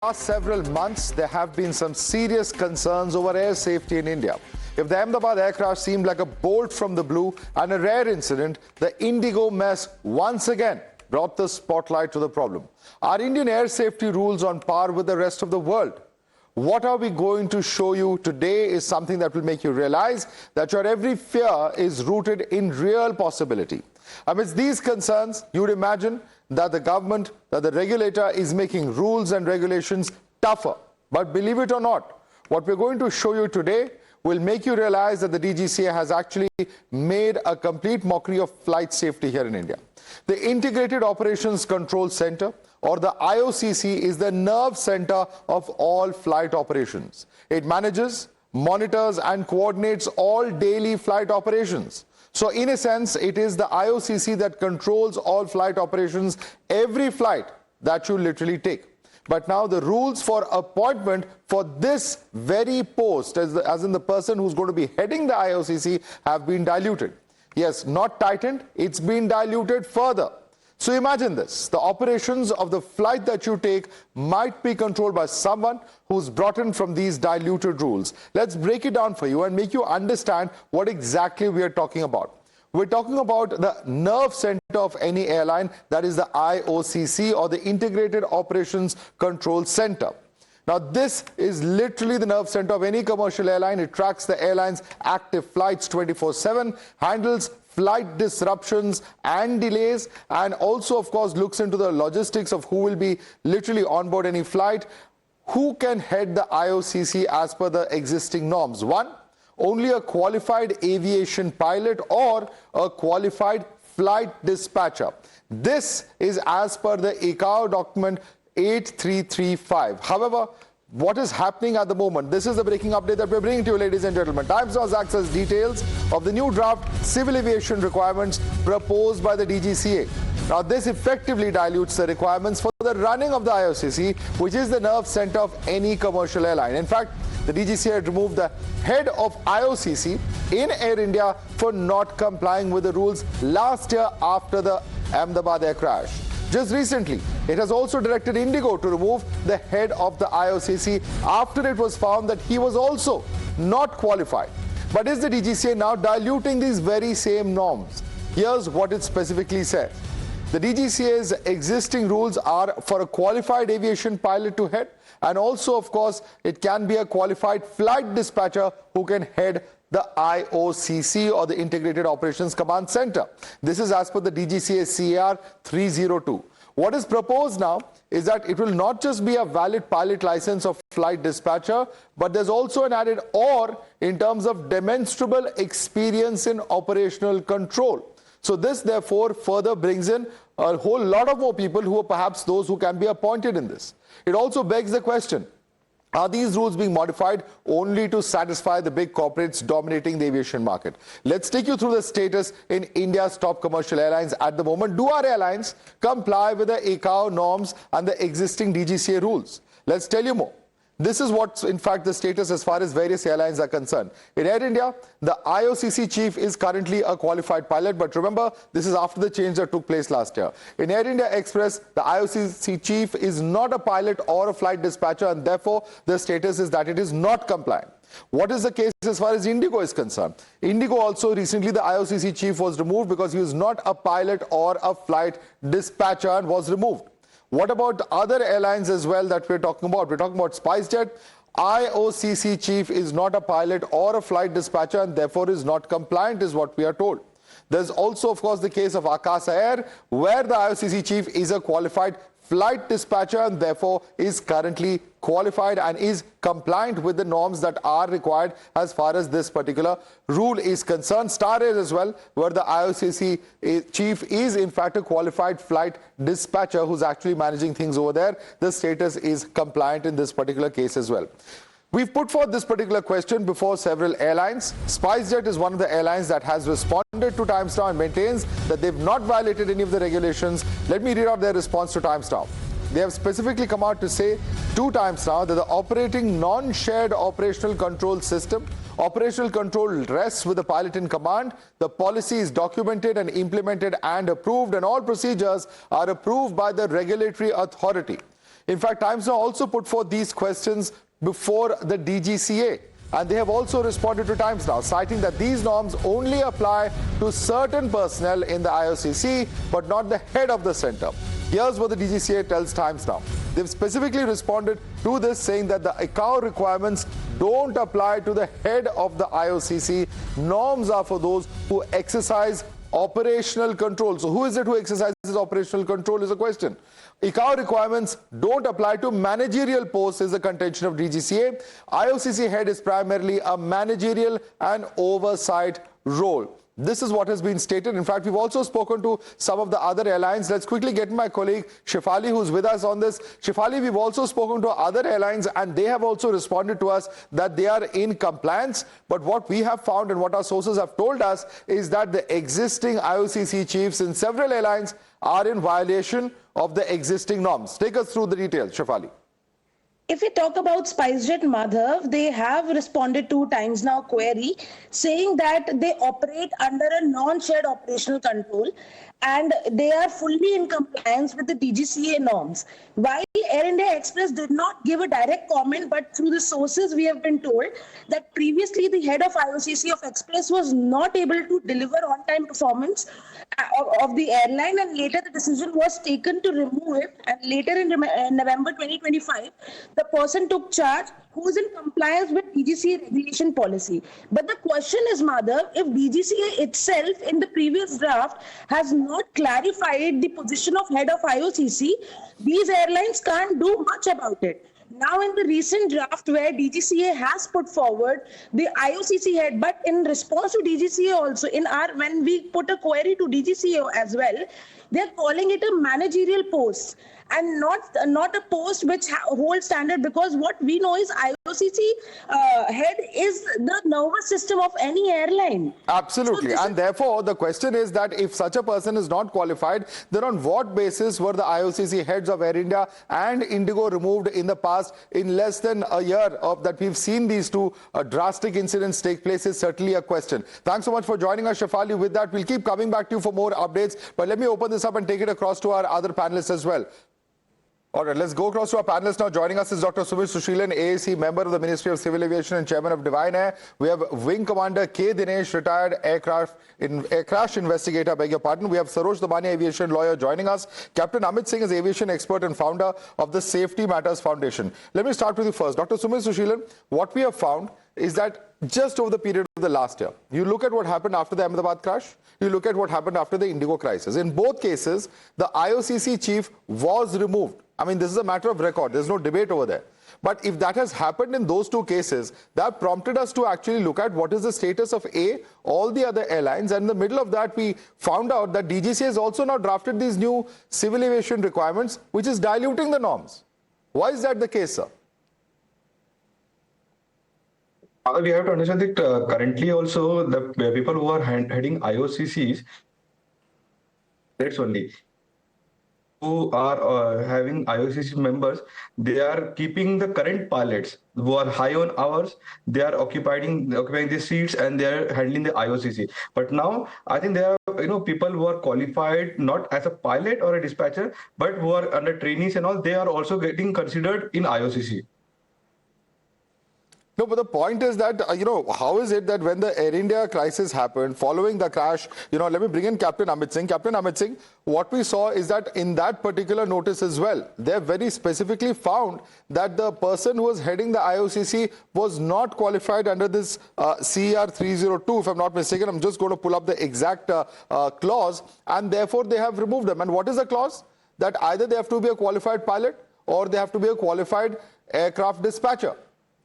Last several months, there have been some serious concerns over air safety in India. If the Ahmedabad air crash seemed like a bolt from the blue and a rare incident, the Indigo mess once again brought the spotlight to the problem. Are Indian air safety rules on par with the rest of the world? What are we going to show you today is something that will make you realize that your every fear is rooted in real possibility. Amidst these concerns, you would imagine that the government, that the regulator is making rules and regulations tougher. But believe it or not, what we're going to show you today will make you realize that the DGCA has actually made a complete mockery of flight safety here in India. The Integrated Operations Control Center, or the IOCC, is the nerve center of all flight operations. It manages, monitors and coordinates all daily flight operations. So in a sense, it is the IOCC that controls all flight operations, every flight that you literally take. But now the rules for appointment for this very post, as in the person who's going to be heading the IOCC, have been diluted. Yes, not tightened, it's been diluted further. So imagine this, the operations of the flight that you take might be controlled by someone who's brought in from these diluted rules. Let's break it down for you and make you understand what exactly we are talking about. We're talking about the nerve center of any airline, that is the IOCC, or the Integrated Operations Control Center. Now, this is literally the nerve center of any commercial airline. It tracks the airline's active flights 24/7, handles flight disruptions and delays, and also, of course, looks into the logistics of who will be literally on board any flight. Who can head the IOCC as per the existing norms? One, only a qualified aviation pilot or a qualified flight dispatcher. This is as per the ICAO document 8335. However, what is happening at the moment? This is the breaking update that we're bringing to you, ladies and gentlemen. Times Now access details of the new draft civil aviation requirements proposed by the DGCA. Now, this effectively dilutes the requirements for the running of the IOCC, which is the nerve center of any commercial airline. In fact, the DGCA had removed the head of IOCC in Air India for not complying with the rules last year after the Ahmedabad air crash. Just recently, it has also directed Indigo to remove the head of the IOCC after it was found that he was also not qualified. But is the DGCA now diluting these very same norms? Here's what it specifically says. The DGCA's existing rules are for a qualified aviation pilot to head, and also, of course, it can be a qualified flight dispatcher who can head the IOCC, or the Integrated Operations Command Center. This is as per the DGCA CAR 302. What is proposed now is that it will not just be a valid pilot license of flight dispatcher, but there's also an added "or" in terms of demonstrable experience in operational control. So this, therefore, further brings in a whole lot of more people who are perhaps those who can be appointed in this. It also begs the question, are these rules being modified only to satisfy the big corporates dominating the aviation market? Let's take you through the status in India's top commercial airlines at the moment. Do our airlines comply with the ICAO norms and the existing DGCA rules? Let's tell you more. This is what's in fact the status as far as various airlines are concerned. In Air India, the IOCC chief is currently a qualified pilot, but remember, this is after the change that took place last year. In Air India Express, the IOCC chief is not a pilot or a flight dispatcher, and therefore the status is that it is not compliant. What is the case as far as Indigo is concerned? Indigo also, recently the IOCC chief was removed because he was not a pilot or a flight dispatcher and was removed. What about the other airlines as well that we're talking about? We're talking about SpiceJet. IOCC chief is not a pilot or a flight dispatcher and therefore is not compliant, is what we are told. There's also, of course, the case of Akasa Air, where the IOCC chief is a qualified flight dispatcher and therefore is currently qualified and is compliant with the norms that are required as far as this particular rule is concerned. Star Air as well, where the IOCC chief is in fact a qualified flight dispatcher who's actually managing things over there. The status is compliant in this particular case as well. We've put forth this particular question before several airlines. SpiceJet is one of the airlines that has responded to Times Now and maintains that they've not violated any of the regulations. Let me read out their response to Times Now. They have specifically come out to say to Times Now that the operating non-shared operational control system, operational control rests with the pilot in command. The policy is documented and implemented and approved, and all procedures are approved by the regulatory authority. In fact, Times Now also put forth these questions before the DGCA. And they have also responded to Times Now, citing that these norms only apply to certain personnel in the IOCC, but not the head of the center. Here's what the DGCA tells Times Now. They've specifically responded to this, saying that the ICAO requirements don't apply to the head of the IOCC. Norms are for those who exercise operational control. So who is it who exercises operational control is a question. ICAO requirements don't apply to managerial posts is the contention of DGCA. IOCC head is primarily a managerial and oversight role. This is what has been stated. In fact, we've also spoken to some of the other airlines. Let's quickly get my colleague Shefali, who's with us on this. Shefali, we've also spoken to other airlines, and they have also responded to us that they are in compliance. But what we have found and what our sources have told us is that the existing IOCC chiefs in several airlines are in violation of the existing norms. Take us through the details, Shefali. If we talk about SpiceJet Madhav, they have responded to Times Now query saying that they operate under a non-shared operational control and they are fully in compliance with the DGCA norms. While Air India Express did not give a direct comment, but through the sources we have been told that previously the head of IOCC of Express was not able to deliver on-time performance of the airline, and later the decision was taken to remove it, and later in November 2025 the person took charge who is in compliance with DGCA regulation policy. But the question is, Madhav, if DGCA itself in the previous draft has not clarified the position of head of IOCC, these airlines can't do much about it. Now, in the recent draft where DGCA has put forward the IOCC head, but in response to DGCA also, when we put a query to DGCA as well, they're calling it a managerial post and not a post which holds standard, because what we know is IOCC head is the nervous system of any airline. Absolutely. So and therefore, the question is that if such a person is not qualified, then on what basis were the IOCC heads of Air India and Indigo removed in the past? In less than a year of that we've seen these two drastic incidents take place is certainly a question. Thanks so much for joining us, Shefali. With that, we'll keep coming back to you for more updates. But let me open this up and take it across to our other panelists as well. All right, let's go across to our panelists now. Joining us is Dr. Sumit Sushilan, AAC member of the Ministry of Civil Aviation and Chairman of Divine Air. We have Wing Commander K. Dinesh, retired air crash investigator, beg your pardon. We have Saroj Damani, aviation lawyer, joining us. Captain Amit Singh is aviation expert and founder of the Safety Matters Foundation. Let me start with you first. Dr. Sumit Sushilan, what we have found is that just over the period of the last year, you look at what happened after the Ahmedabad crash, you look at what happened after the Indigo crisis. In both cases, the IOCC chief was removed. I mean, this is a matter of record. There's no debate over there. But if that has happened in those two cases, that prompted us to actually look at what is the status of all the other airlines. And in the middle of that, we found out that DGCA has also now drafted these new civil aviation requirements, which is diluting the norms. Why is that the case, sir? We have to understand that currently also the people who are heading IOCCs, that's only, who are having IOCC members, they are keeping the current pilots who are high on hours, they are occupying the seats and they are handling the IOCC. But now I think there are people who are qualified not as a pilot or a dispatcher, but who are under trainees and all, they are also getting considered in IOCC. No, but the point is that, how is it that when the Air India crisis happened, following the crash, let me bring in Captain Amit Singh. Captain Amit Singh, what we saw is that in that particular notice as well, they very specifically found that the person who was heading the IOCC was not qualified under this CER 302, if I'm not mistaken. I'm just going to pull up the exact clause, and therefore they have removed them. And what is the clause? That either they have to be a qualified pilot or they have to be a qualified aircraft dispatcher.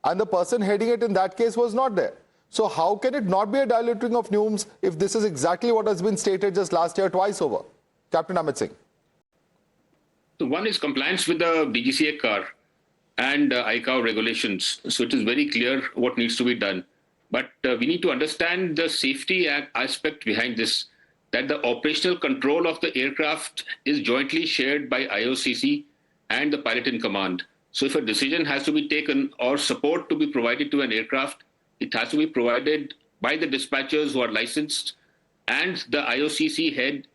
And the person heading it in that case was not there. So how can it not be a diluting of norms if this is exactly what has been stated just last year twice over? Captain Amit Singh. So one is compliance with the DGCA CAR and ICAO regulations. So it is very clear what needs to be done. But we need to understand the safety aspect behind this, that the operational control of the aircraft is jointly shared by IOCC and the pilot in command. So if a decision has to be taken or support to be provided to an aircraft, it has to be provided by the dispatchers who are licensed and the IOCC head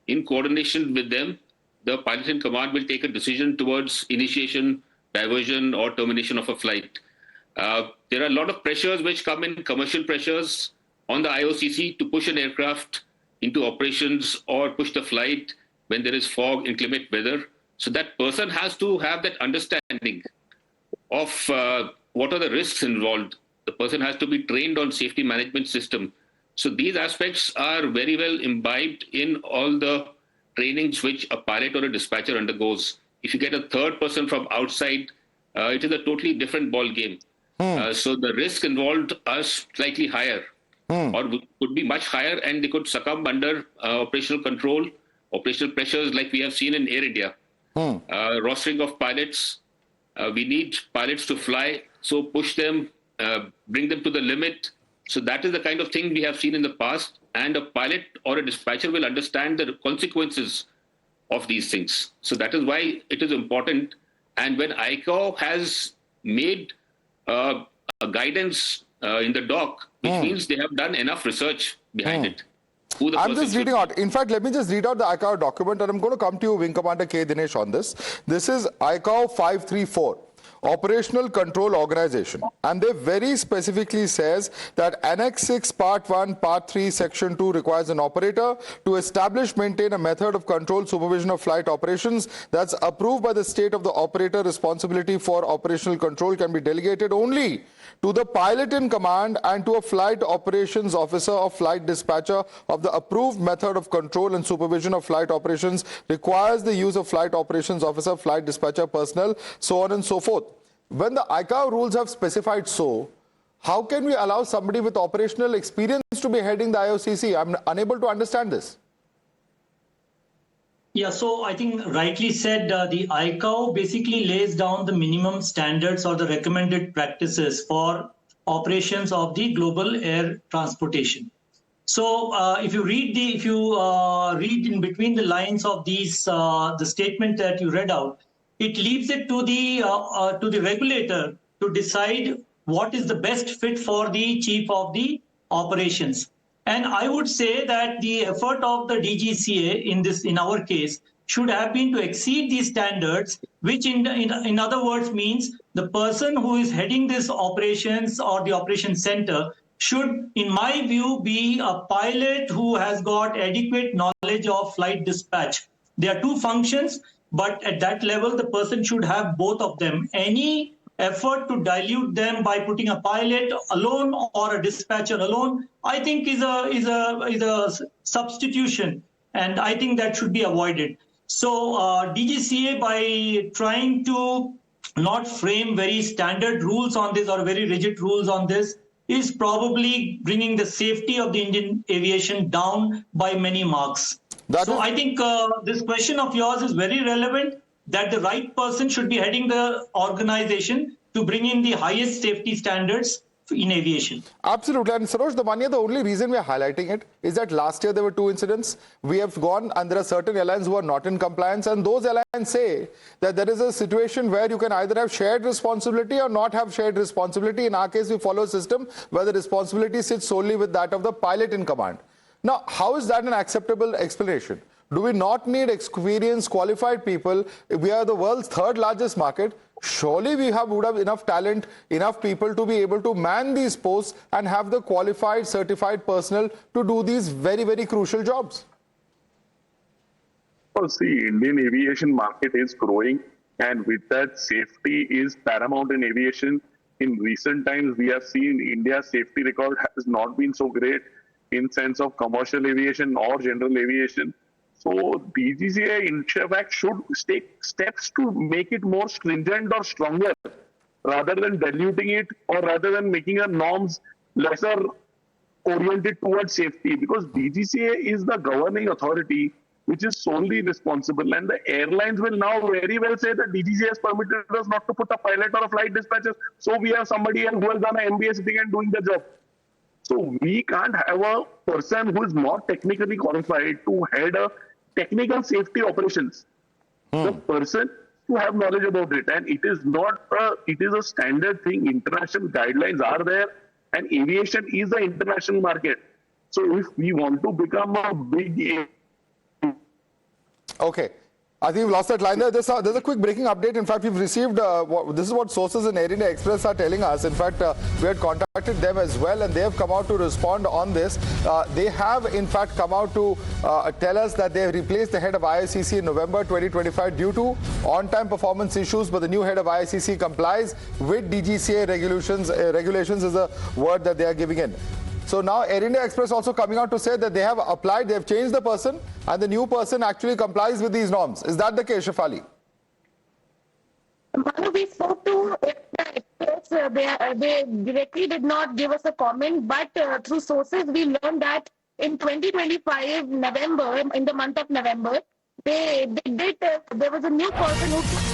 in coordination with them the pilot in command will take a decision towards initiation, diversion, or termination of a flight. There are a lot of pressures which come in, commercial pressures on the IOCC to push an aircraft into operations or push the flight when there is fog, inclement weather. So that person has to have that understanding of what are the risks involved. The person has to be trained on safety management system. So these aspects are very well imbibed in all the trainings which a pilot or a dispatcher undergoes. If you get a third person from outside, it is a totally different ball game. So the risk involved are slightly higher, or could be much higher, and they could succumb under operational control, operational pressures like we have seen in Air India. Rostering of pilots, we need pilots to fly, so push them, bring them to the limit. So that is the kind of thing we have seen in the past, and a pilot or a dispatcher will understand the consequences of these things. So that is why it is important. And when ICAO has made a guidance in the dock, which means they have done enough research behind it. I'm just reading out. In fact, let me just read out the ICAO document, and I'm going to come to you, Wing Commander K. Dinesh, on this. This is ICAO 534. Operational Control Organization, and they very specifically says that Annex 6 Part 1 Part 3 Section 2 requires an operator to establish, maintain a method of control supervision of flight operations that's approved by the state of the operator. Responsibility for operational control can be delegated only to the pilot in command and to a flight operations officer or flight dispatcher of the approved method of control and supervision of flight operations. Requires the use of flight operations officer, flight dispatcher personnel, so on and so forth. When the ICAO rules have specified so, how can we allow somebody with operational experience to be heading the IOCC? I'm unable to understand this. Yeah, so I think rightly said, the ICAO basically lays down the minimum standards or the recommended practices for operations of the global air transportation. So if you read in between the lines of these, the statement that you read out, it leaves it to the regulator to decide what is the best fit for the chief of the operations. And I would say that the effort of the DGCA in our case should have been to exceed these standards, which in other words means the person who is heading this operations or the operation center should, in my view, be a pilot who has got adequate knowledge of flight dispatch. There are two functions, but at that level, the person should have both of them. Any effort to dilute them by putting a pilot alone or a dispatcher alone, I think is a substitution, and I think that should be avoided. So DGCA, by trying to not frame very standard rules on this or very rigid rules on this, is probably bringing the safety of the Indian aviation down by many marks. I think this question of yours is very relevant, that the right person should be heading the organization to bring in the highest safety standards in aviation. Absolutely. And Saroj, the only reason we are highlighting it is that last year there were 2 incidents. We have gone, and there are certain airlines who are not in compliance, and those airlines say that there is a situation where you can either have shared responsibility or not have shared responsibility. In our case, we follow a system where the responsibility sits solely with that of the pilot in command. Now, how is that an acceptable explanation? Do we not need experienced, qualified people? We are the world's 3rd largest market. Surely we would have enough talent, enough people to be able to man these posts and have the qualified, certified personnel to do these very, very crucial jobs. Well, see, Indian aviation market is growing, and with that, safety is paramount in aviation. In recent times, we have seen India's safety record has not been so great in sense of commercial aviation or general aviation. So DGCA, in fact, should take steps to make it more stringent or stronger, rather than diluting it or rather than making our norms lesser oriented towards safety, because DGCA is the governing authority which is solely responsible, and the airlines will now very well say that DGCA has permitted us not to put a pilot or a flight dispatcher, so we have somebody else who has done an MBA sitting and doing the job. So we can't have a person who is not technically qualified to head a technical safety operations. The person to have knowledge about it, and it is a standard thing. International guidelines are there, and aviation is the international market. So if we want to become a big... Okay. I think we've lost that line there. There's a quick breaking update. In fact, we've received, this is what sources in Air India Express are telling us. In fact, we had contacted them as well, and they have come out to respond on this. They have, in fact, come out to tell us that they have replaced the head of IOCC in November 2025 due to on-time performance issues, but the new head of IOCC complies with DGCA regulations. Regulations is a word that they are giving in. So now Air India Express also coming out to say that they have applied, they have changed the person, and the new person actually complies with these norms. Is that the case, Shefali? Manu, we spoke to Air India Express. They directly did not give us a comment, but through sources we learned that in 2025 November, in the month of November, there was a new person who took